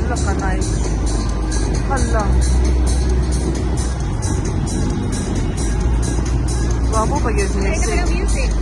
Hala ka nice. Hala. Guwapo pa yung music.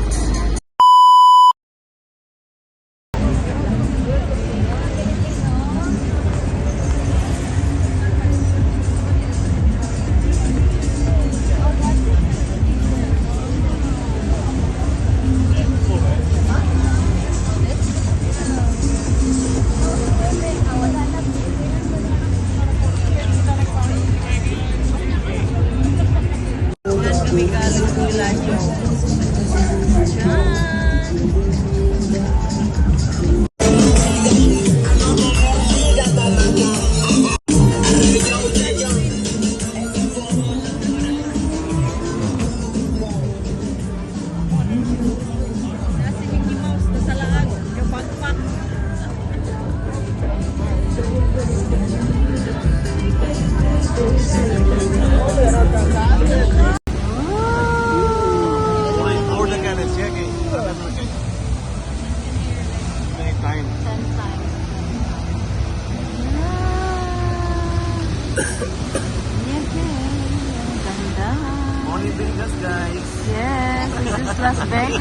Morning Vegas, guys. Yes, this is Las Vegas.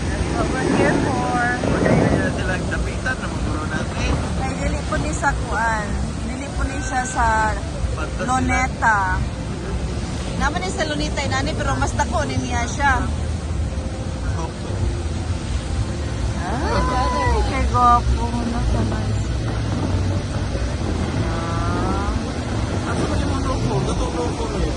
That's what we're here for. Kaya sila dapitan na magpuro natin. Ay, dili po ni sa Kuan. Dili po ni siya sa Luneta. Naman ni sa Luneta inani pero mas dako ni niya siya. Ay, kay gwapo na sa nice. Ako ba yung mga loko? Gatong loko na yun.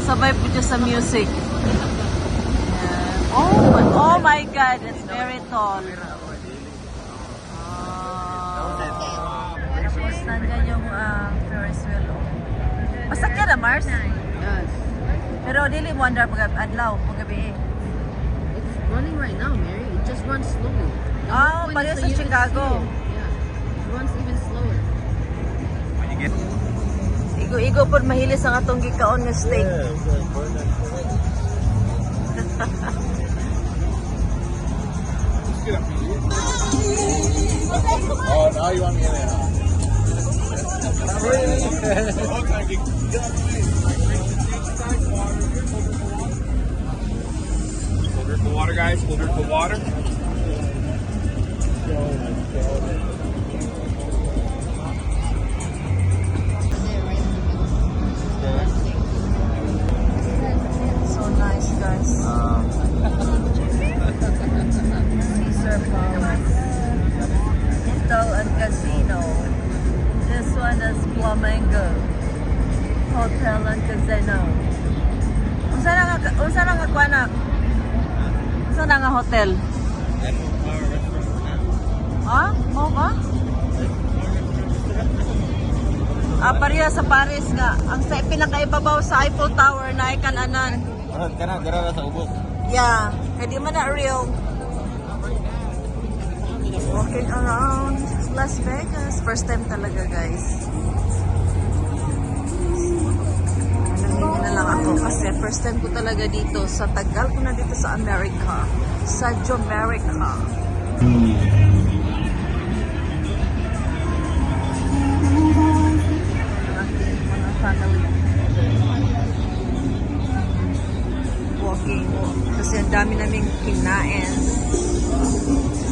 Sabay po siya sa music. Yeah. Oh my God, it's very tall. Tapos nandyan yung Ferris wheel. Masakya na, Mars? Yes. Pero dili mo andar pag-adlaw, pag-gabi. It's running right now, Mary. It just runs slowly. Oh, pag sa Chicago. Yeah. It runs even slower. When you get... Igo-igo po mahilis ang atong gikaon nga steak. Oh, now you want me in there, huh? Hold her for water, guys. Hold her for water. So nice, guys. Caesar Palace. Intel and Casino. This one is Flamingo Hotel and Casino. Unsa na nga kuan na? Unsa na nga hotel? Ah, mo ba? Pareha sa Paris nga. Ang sa pinakaibabaw sa Eiffel Tower na ay kananan. Kana, gara sa ubos. Yeah, hindi man na real. Walking around Las Vegas. First time talaga, guys. Nangingi na lang ako kasi first time ko talaga dito. Sa tagal ko na dito sa America. Sa Jamaica. Mga family. Walking. Kasi ang dami naming kinain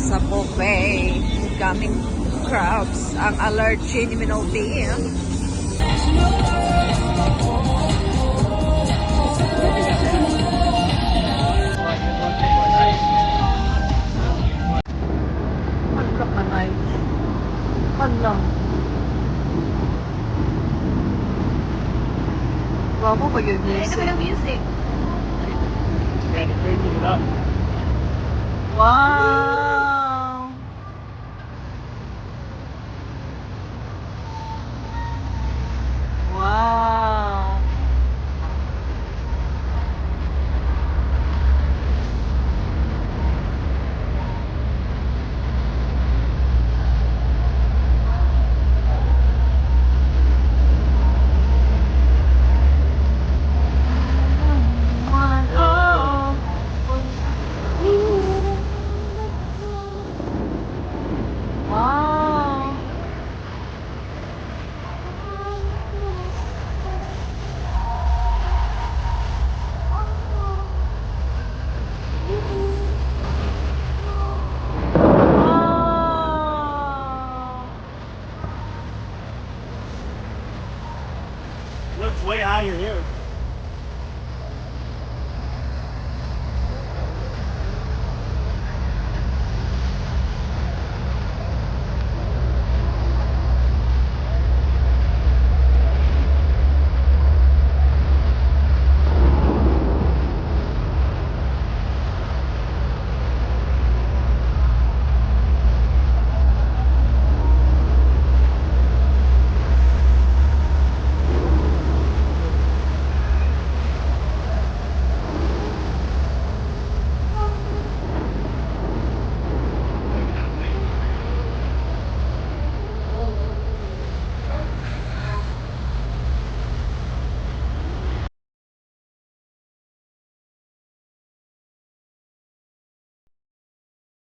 sa buffet. Ang daming crabs. Ang allergy ni Minobi. Magkakanay. Hala. Guwapo pa yung music. Wow! Wow! Looks way higher here.